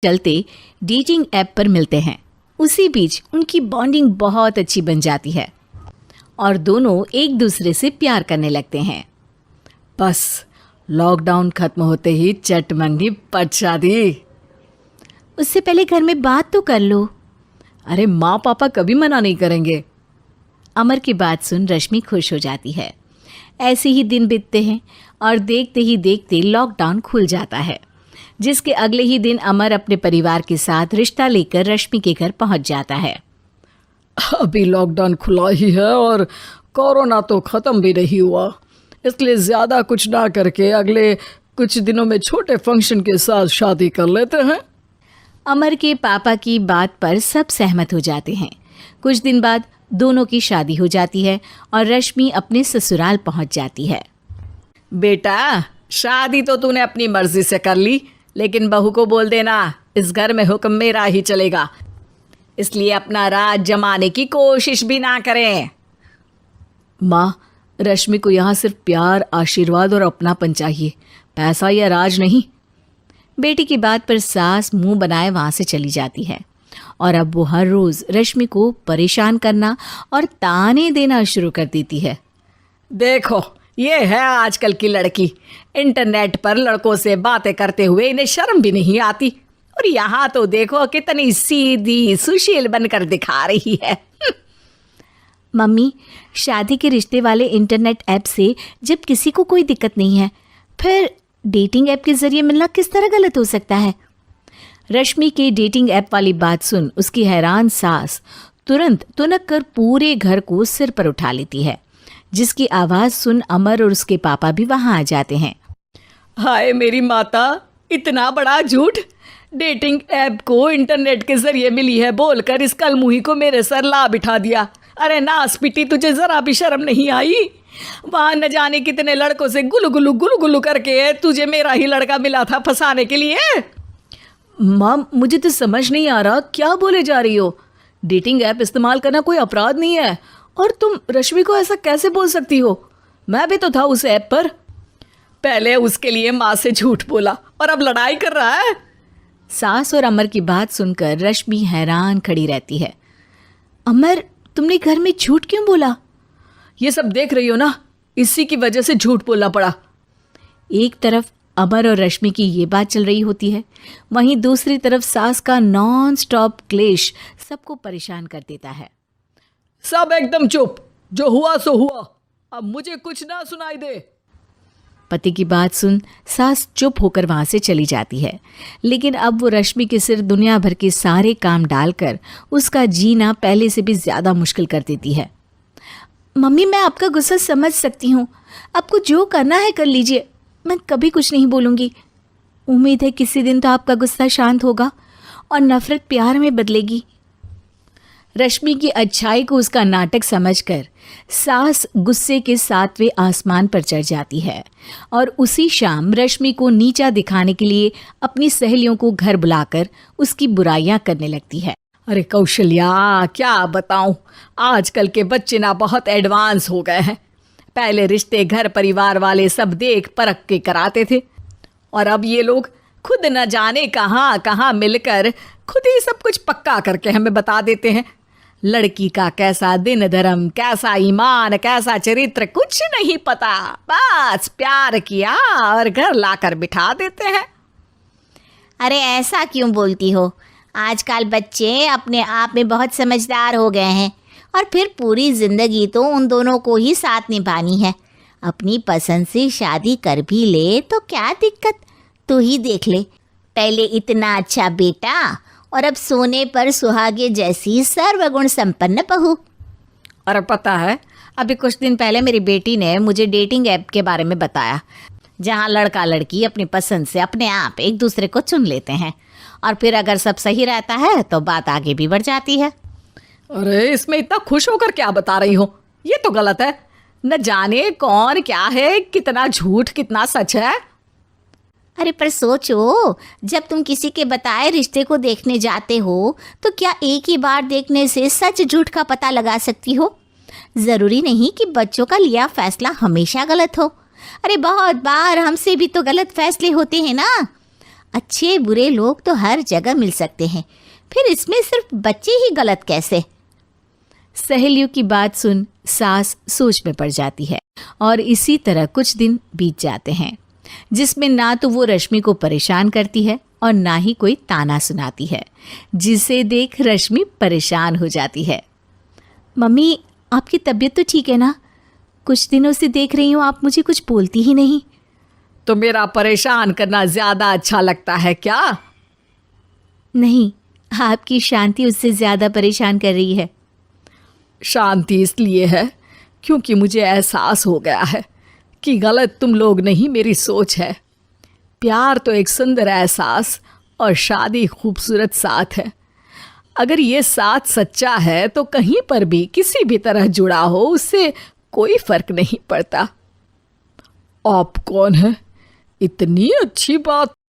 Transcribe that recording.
चलते dating app पर मिलते हैं। उसी बीच उनकी बॉन्डिंग बहुत अच्छी बन जाती है और दोनों एक दूसरे से प्यार करने लगते हैं। बस लॉकडाउन खत्म होते ही चट मंगी पट शादी। उससे पहले घर में बात तो कर लो। अरे माँ पापा कभी मना नहीं करेंगे। अमर की बात सुन रश्मि खुश हो जाती है। ऐसे ही दिन बीतते हैं और देखते ही देखते लॉकडाउन खुल जाता है, जिसके अगले ही दिन अमर अपने परिवार के साथ रिश्ता लेकर रश्मि के घर पहुंच जाता है। अभी लॉकडाउन खुला ही है और कोरोना तो ख़त्म भी नहीं हुआ, इसलिए ज़्यादा कुछ ना करके अगले कुछ दिनों में छोटे फंक्शन के साथ शादी कर लेते हैं। अमर के पापा की बात पर सब सहमत हो जाते हैं। कुछ दिन बाद दोनों की शादी हो जाती है और रश्मि अपने ससुराल पहुंच जाती है। बेटा, शादी तो तूने अपनी मर्जी से कर ली, लेकिन बहू को बोल देना इस घर में हुक्म मेरा ही चलेगा, इसलिए अपना राज जमाने की कोशिश भी ना करें। माँ, रश्मि को यहाँ सिर्फ प्यार, आशीर्वाद और अपनापन चाहिए, पैसा या राज नहीं। बेटी की बात पर सास मुंह बनाए वहाँ से चली जाती है और अब वो हर रोज़ रश्मि को परेशान करना और ताने देना शुरू कर देती है। देखो, ये है आजकल की लड़की, इंटरनेट पर लड़कों से बातें करते हुए इन्हें शर्म भी नहीं आती, और यहाँ तो देखो कितनी सीधी सुशील बनकर दिखा रही है। मम्मी, शादी के रिश्ते वाले इंटरनेट ऐप से जब किसी को कोई दिक्कत नहीं है, फिर डेटिंग ऐप के जरिए मिलना किस तरह गलत हो सकता है? रश्मि के डेटिंग ऐप वाली बात सुन उसकी हैरान सास तुरंत तुनक कर पूरे घर को सिर पर उठा लेती है, जिसकी आवाज़ सुन अमर और उसके पापा भी वहाँ आ जाते हैं। हाय मेरी माता, इतना बड़ा झूठ! डेटिंग ऐप को इंटरनेट के जरिए मिली है बोलकर इस कलमुही को मेरे सर ला बिठा दिया। अरे नास पिटी, तुझे जरा भी शर्म नहीं आई? वहाँ न जाने कितने लड़कों से गुलू गुलू करके तुझे मेरा ही लड़का मिला था फंसाने के लिए। माँ, मुझे तो समझ नहीं आ रहा क्या बोले जा रही हो। डेटिंग ऐप इस्तेमाल करना कोई अपराध नहीं है, और तुम रश्मि को ऐसा कैसे बोल सकती हो? मैं भी तो था उस ऐप पर। पहले उसके लिए माँ से झूठ बोला और अब लड़ाई कर रहा है। सास और अमर की बात सुनकर रश्मि हैरान खड़ी रहती है। अमर, तुमने घर में झूठ क्यों बोला? ये सब देख रही हो ना, इसी की वजह से झूठ बोलना पड़ा। एक तरफ अमर और रश्मि की ये बात चल रही होती है, वहीं दूसरी तरफ सास का नॉन स्टॉप क्लेश सबको परेशान कर देता है। सब एकदम चुप, जो हुआ सो हुआ, अब मुझे कुछ ना सुनाई दे। पति की बात सुन सास चुप होकर वहां से चली जाती है, लेकिन अब वो रश्मि के सिर दुनिया भर के सारे काम डालकर उसका जीना पहले से भी ज़्यादा मुश्किल कर देती है। मम्मी, मैं आपका गुस्सा समझ सकती हूँ, आपको जो करना है कर लीजिए, मैं कभी कुछ नहीं बोलूँगी। उम्मीद है किसी दिन तो आपका गुस्सा शांत होगा और नफरत प्यार में बदलेगी। रश्मि की अच्छाई को उसका नाटक समझकर सास गुस्से के 7वें आसमान पर चढ़ जाती है और उसी शाम रश्मि को नीचा दिखाने के लिए अपनी सहेलियों को घर बुलाकर उसकी बुराइयां करने लगती है। अरे कौशल्या, क्या बताऊं, आजकल के बच्चे ना बहुत एडवांस हो गए हैं। पहले रिश्ते घर परिवार वाले सब देख परख के कराते थे, और अब ये लोग खुद न जाने कहाँ कहाँ मिलकर खुद ही सब कुछ पक्का करके हमें बता देते हैं। लड़की का कैसा दिन धर्म, कैसा ईमान, कैसा चरित्र कुछ नहीं पता, बस प्यार किया और घर लाकर बिठा देते हैं। अरे ऐसा क्यों बोलती हो? आजकल बच्चे अपने आप में बहुत समझदार हो गए हैं, और फिर पूरी ज़िंदगी तो उन दोनों को ही साथ निभानी है। अपनी पसंद से शादी कर भी ले तो क्या दिक्कत? तू ही देख ले, पहले इतना अच्छा बेटा और अब सोने पर सुहागे जैसी सर्वगुण संपन्न बहू। और पता है, अभी कुछ दिन पहले मेरी बेटी ने मुझे डेटिंग ऐप के बारे में बताया, जहाँ लड़का लड़की अपनी पसंद से अपने आप एक दूसरे को चुन लेते हैं, और फिर अगर सब सही रहता है तो बात आगे भी बढ़ जाती है। अरे इसमें इतना खुश होकर क्या बता रही हो? ये तो गलत है। न जाने कौन क्या है, कितना झूठ कितना सच है। अरे पर सोचो, जब तुम किसी के बताए रिश्ते को देखने जाते हो तो क्या एक ही बार देखने से सच झूठ का पता लगा सकती हो? ज़रूरी नहीं कि बच्चों का लिया फैसला हमेशा गलत हो। अरे बहुत बार हमसे भी तो गलत फैसले होते हैं ना। अच्छे बुरे लोग तो हर जगह मिल सकते हैं, फिर इसमें सिर्फ बच्चे ही गलत कैसे? सहेलियों की बात सुन सास सोच में पड़ जाती है और इसी तरह कुछ दिन बीत जाते हैं, जिसमें ना तो वो रश्मि को परेशान करती है और ना ही कोई ताना सुनाती है, जिसे देख रश्मि परेशान हो जाती है। मम्मी, आपकी तबीयत तो ठीक है ना? कुछ दिनों से देख रही हूँ आप मुझे कुछ बोलती ही नहीं। तो मेरा परेशान करना ज्यादा अच्छा लगता है क्या? नहीं, आपकी शांति उससे ज्यादा परेशान कर रही है। शांति इसलिए है क्योंकि मुझे एहसास हो गया है कि गलत तुम लोग नहीं, मेरी सोच है। प्यार तो एक सुंदर एहसास और शादी खूबसूरत साथ है। अगर ये साथ सच्चा है तो कहीं पर भी किसी भी तरह जुड़ा हो उससे कोई फर्क नहीं पड़ता। आप कौन है? इतनी अच्छी बात